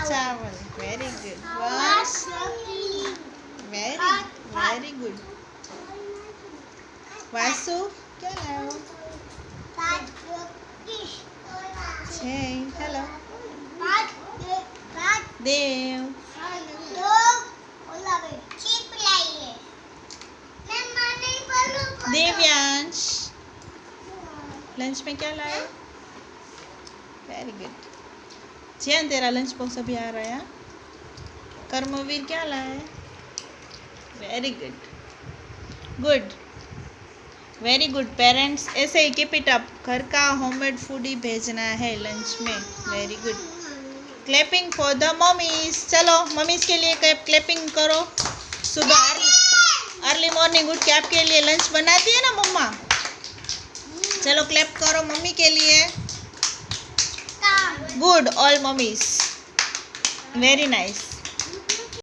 चावल। Very good. Wash. Very good. Vasu क्या लायो છે? હેલો देव। देव्यांश लंच में क्या लाए? Very good. जियान तेरा लंच बॉक्स अभी आ रहा है। कर्मवीर क्या लाए? Very good. Good. Very good parents, ऐसे ही कीप इट अप। घर का होममेड फूड ही भेजना है लंच में। Very good. Clapping for the mummies. चलो मम्मीज के लिए क्लैपिंग करो। सुबह अर्ली मॉर्निंग उठ के आपके लिए लंच बनाती है ना मम्मा। चलो क्लैप करो मम्मी के लिए। Good all mummies. Very nice.